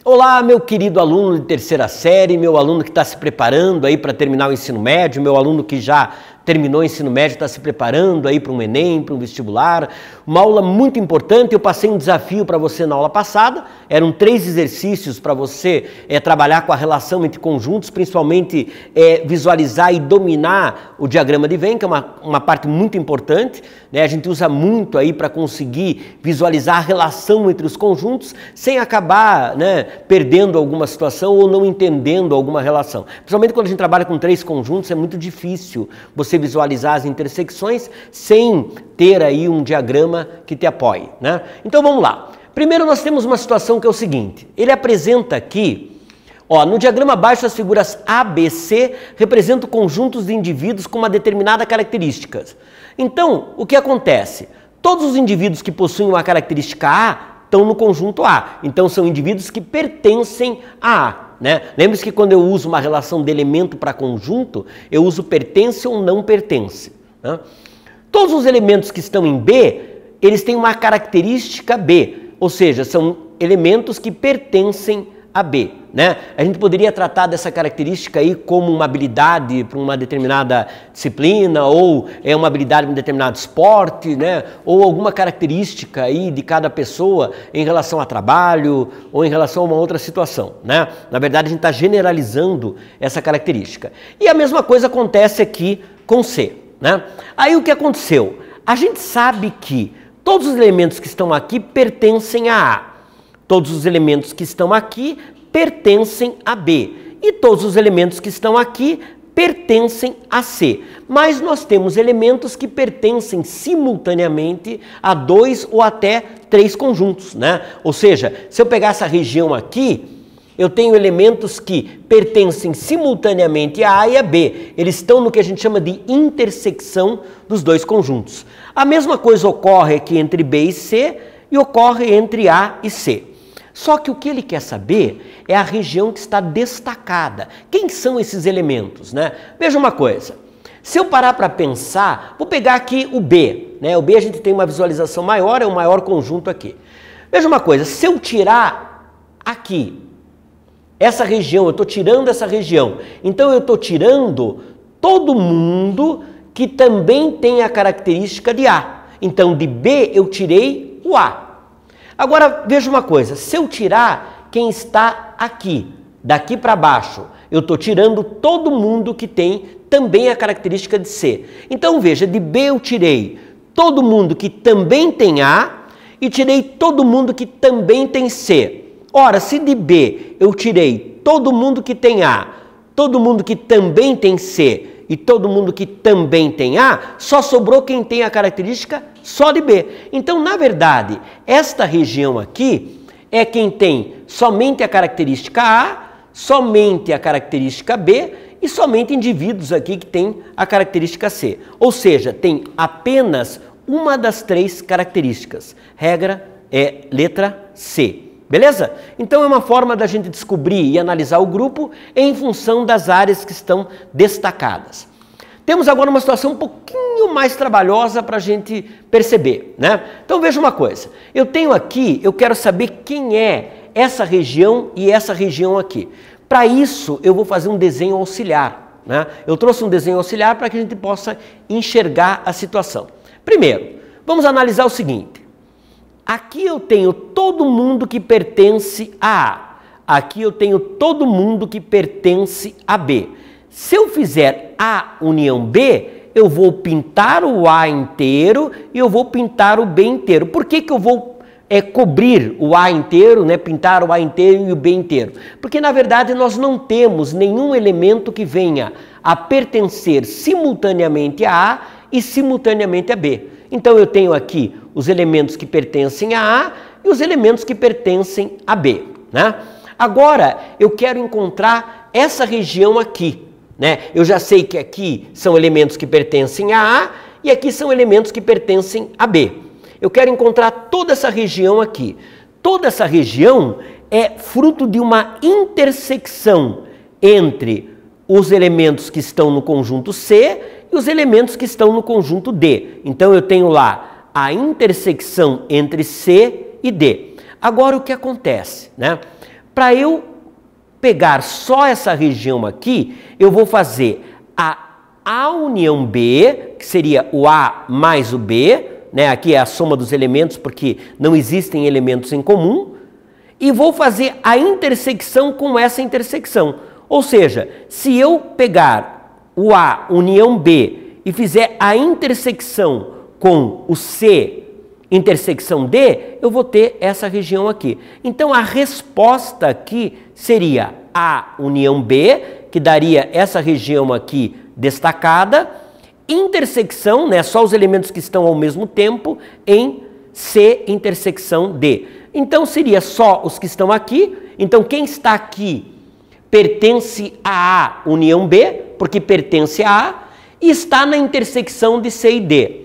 Olá, meu querido aluno de terceira série, meu aluno que está se preparando aí para terminar o ensino médio, meu aluno que já terminou o ensino médio, está se preparando aí para um Enem, para um vestibular. Uma aula muito importante, eu passei um desafio para você na aula passada, eram 3 exercícios para você trabalhar com a relação entre conjuntos, principalmente visualizar e dominar o diagrama de Venn, que é uma parte muito importante, né? A gente usa muito aí para conseguir visualizar a relação entre os conjuntos, sem acabar, né, perdendo alguma situação ou não entendendo alguma relação. Principalmente quando a gente trabalha com 3 conjuntos, é muito difícil você visualizar as intersecções sem ter aí um diagrama que te apoie, né? Então vamos lá. Primeiro nós temos uma situação que é o seguinte, ele apresenta aqui, ó, no diagrama abaixo as figuras A, B, C representam conjuntos de indivíduos com uma determinada característica. Então, o que acontece? Todos os indivíduos que possuem uma característica A estão no conjunto A, então são indivíduos que pertencem a A, né? Lembre-se que quando eu uso uma relação de elemento para conjunto, eu uso pertence ou não pertence, né? Todos os elementos que estão em B, eles têm uma característica B, ou seja, são elementos que pertencem a B, né? A gente poderia tratar dessa característica aí como uma habilidade para uma determinada disciplina, ou uma habilidade para um determinado esporte, né? Ou alguma característica aí de cada pessoa em relação a trabalho ou em relação a uma outra situação, né? Na verdade, a gente está generalizando essa característica. E a mesma coisa acontece aqui com C, né? Aí o que aconteceu? A gente sabe que todos os elementos que estão aqui pertencem a A. Todos os elementos que estão aqui pertencem a B. E todos os elementos que estão aqui pertencem a C. Mas nós temos elementos que pertencem simultaneamente a 2 ou até 3 conjuntos, né? Ou seja, se eu pegar essa região aqui, eu tenho elementos que pertencem simultaneamente a A e a B. Eles estão no que a gente chama de intersecção dos 2 conjuntos. A mesma coisa ocorre aqui entre B e C e ocorre entre A e C. Só que o que ele quer saber é a região que está destacada. Quem são esses elementos, né? Veja uma coisa, se eu parar para pensar, vou pegar aqui o B, né? O B a gente tem uma visualização maior, é o maior conjunto aqui. Veja uma coisa, se eu tirar aqui, essa região, eu estou tirando essa região, então eu estou tirando todo mundo que também tem a característica de A. Então de B eu tirei o A. Agora, veja uma coisa, se eu tirar quem está aqui, daqui para baixo, eu estou tirando todo mundo que tem também a característica de C. Então, veja, de B eu tirei todo mundo que também tem A e tirei todo mundo que também tem C. Ora, se de B eu tirei todo mundo que tem A, todo mundo que também tem C e todo mundo que também tem A, só sobrou quem tem a característica só de B. Então, na verdade, esta região aqui é quem tem somente a característica A, somente a característica B e somente indivíduos aqui que têm a característica C. Ou seja, tem apenas uma das 3 características. Regra é letra C. Beleza? Então é uma forma da gente descobrir e analisar o grupo em função das áreas que estão destacadas. Temos agora uma situação um pouquinho mais trabalhosa para a gente perceber, né? Então veja uma coisa, eu tenho aqui, eu quero saber quem é essa região e essa região aqui. Para isso eu vou fazer um desenho auxiliar, né? Eu trouxe um desenho auxiliar para que a gente possa enxergar a situação. Primeiro, vamos analisar o seguinte. Aqui eu tenho todo mundo que pertence a A. Aqui eu tenho todo mundo que pertence a B. Se eu fizer A união B, eu vou pintar o A inteiro e eu vou pintar o B inteiro. Por que que eu vou cobrir o A inteiro, né? Pintar o A inteiro e o B inteiro? Porque na verdade nós não temos nenhum elemento que venha a pertencer simultaneamente a A e simultaneamente a B. Então eu tenho aqui os elementos que pertencem a A e os elementos que pertencem a B, né? Agora eu quero encontrar essa região aqui, né? Eu já sei que aqui são elementos que pertencem a A e aqui são elementos que pertencem a B. Eu quero encontrar toda essa região aqui. Toda essa região é fruto de uma intersecção entre os elementos que estão no conjunto C e os elementos que estão no conjunto D. Então eu tenho lá a intersecção entre C e D. Agora o que acontece, né? Para eu pegar só essa região aqui, eu vou fazer a união B, que seria o A mais o B, né? Aqui é a soma dos elementos porque não existem elementos em comum, e vou fazer a intersecção com essa intersecção. Ou seja, se eu pegar o A união B e fizer a intersecção com o C intersecção D, eu vou ter essa região aqui. Então a resposta aqui seria A união B, que daria essa região aqui destacada, intersecção, né, só os elementos que estão ao mesmo tempo, em C intersecção D. Então seria só os que estão aqui. Então quem está aqui pertence a A união B, porque pertence a A, e está na intersecção de C e D.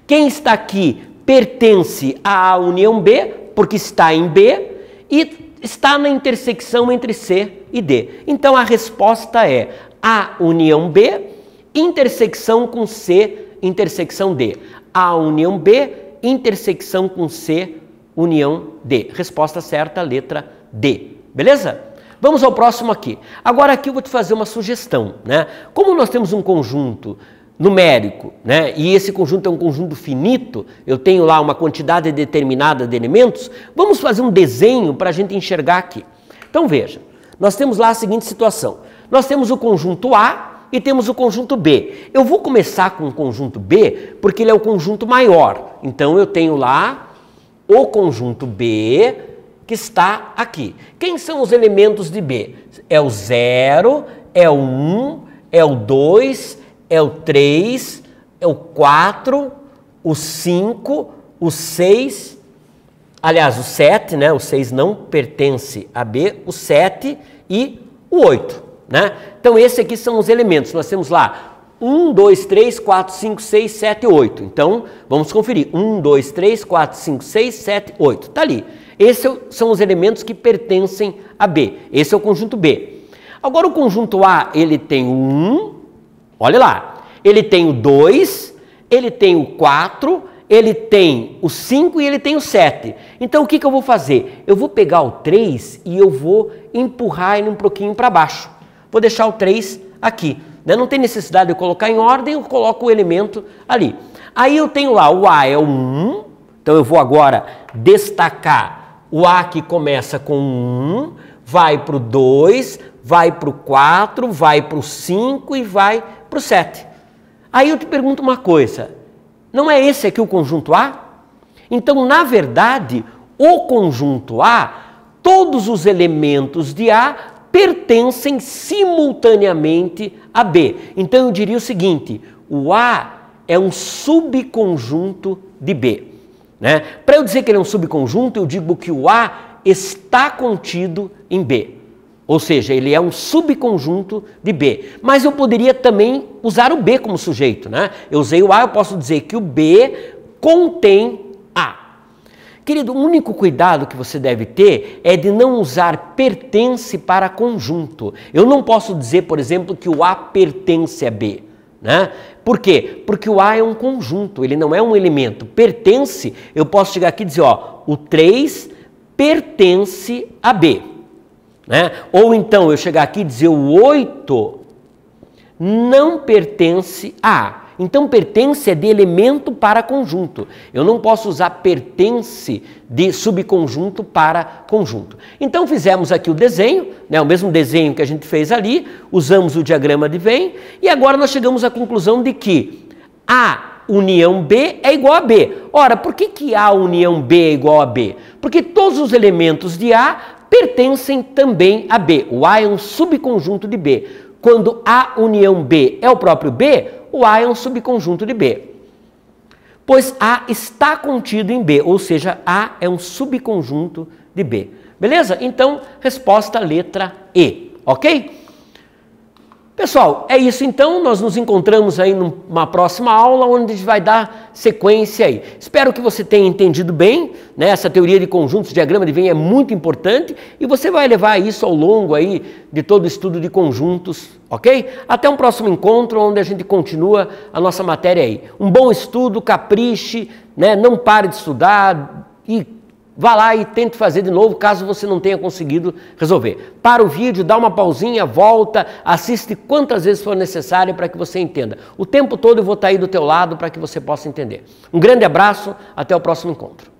Quem está aqui pertence a A união B, porque está em B, e está na intersecção entre C e D. Então a resposta é A união B, intersecção com C, intersecção D. A união B, intersecção com C, união D. Resposta certa, letra D. Beleza? Vamos ao próximo aqui. Agora aqui eu vou te fazer uma sugestão, né? Como nós temos um conjunto numérico, né? E esse conjunto é um conjunto finito, eu tenho lá uma quantidade determinada de elementos, vamos fazer um desenho para a gente enxergar aqui. Então veja, nós temos lá a seguinte situação. Nós temos o conjunto A e temos o conjunto B. Eu vou começar com o conjunto B porque ele é o conjunto maior. Então eu tenho lá o conjunto B que está aqui. Quem são os elementos de B? É o 0, é o 1, é o 2, é o 3, é o 4, o 5, o 6, aliás, o 7, né? O 6 não pertence a B, o 7 e o 8. Né? Então, esses aqui são os elementos. Nós temos lá 1, 2, 3, 4, 5, 6, 7, 8. Então, vamos conferir. 1, 2, 3, 4, 5, 6, 7, 8. Está ali. Esses são os elementos que pertencem a B. Esse é o conjunto B. Agora, o conjunto A, ele tem o 1, olha lá. Ele tem o 2, ele tem o 4, ele tem o 5 e ele tem o 7. Então, o que eu vou fazer? Eu vou pegar o 3 e eu vou empurrar ele um pouquinho para baixo. Vou deixar o 3 aqui. Né? Não tem necessidade de eu colocar em ordem, eu coloco o elemento ali. Aí eu tenho lá, o A é o 1, então eu vou agora destacar o A que começa com 1, vai para o 2, vai para o 4, vai para o 5 e vai para o 7. Aí eu te pergunto uma coisa, não é esse aqui o conjunto A? Então, na verdade, o conjunto A, todos os elementos de A pertencem simultaneamente a B. Então eu diria o seguinte, o A é um subconjunto de B. Né? Para eu dizer que ele é um subconjunto, eu digo que o A está contido em B. Ou seja, ele é um subconjunto de B. Mas eu poderia também usar o B como sujeito. Né? Eu usei o A, eu posso dizer que o B contém A. Querido, o único cuidado que você deve ter é de não usar pertence para conjunto. Eu não posso dizer, por exemplo, que o A pertence a B. Né? Por quê? Porque o A é um conjunto, ele não é um elemento. Pertence, eu posso chegar aqui e dizer, ó, o 3 pertence a B. Né? Ou então eu chegar aqui e dizer o 8 não pertence a A. Então, pertence é de elemento para conjunto. Eu não posso usar pertence de subconjunto para conjunto. Então, fizemos aqui o desenho, né, o mesmo desenho que a gente fez ali, usamos o diagrama de Venn, e agora nós chegamos à conclusão de que A união B é igual a B. Ora, por que A união B é igual a B? Porque todos os elementos de A pertencem também a B. O A é um subconjunto de B. Quando A união B é o próprio B, o A é um subconjunto de B. Pois A está contido em B, ou seja, A é um subconjunto de B. Beleza? Então, resposta letra E, ok? Pessoal, é isso então, nós nos encontramos aí numa próxima aula onde a gente vai dar sequência aí. Espero que você tenha entendido bem, né? Essa teoria de conjuntos, diagrama de Venn é muito importante e você vai levar isso ao longo aí de todo o estudo de conjuntos, ok? Até um próximo encontro onde a gente continua a nossa matéria aí. Um bom estudo, capriche, né? Não pare de estudar e vá lá e tente fazer de novo, caso você não tenha conseguido resolver. Para o vídeo, dá uma pausinha, volta, assiste quantas vezes for necessário para que você entenda. O tempo todo eu vou estar aí do teu lado para que você possa entender. Um grande abraço, até o próximo encontro.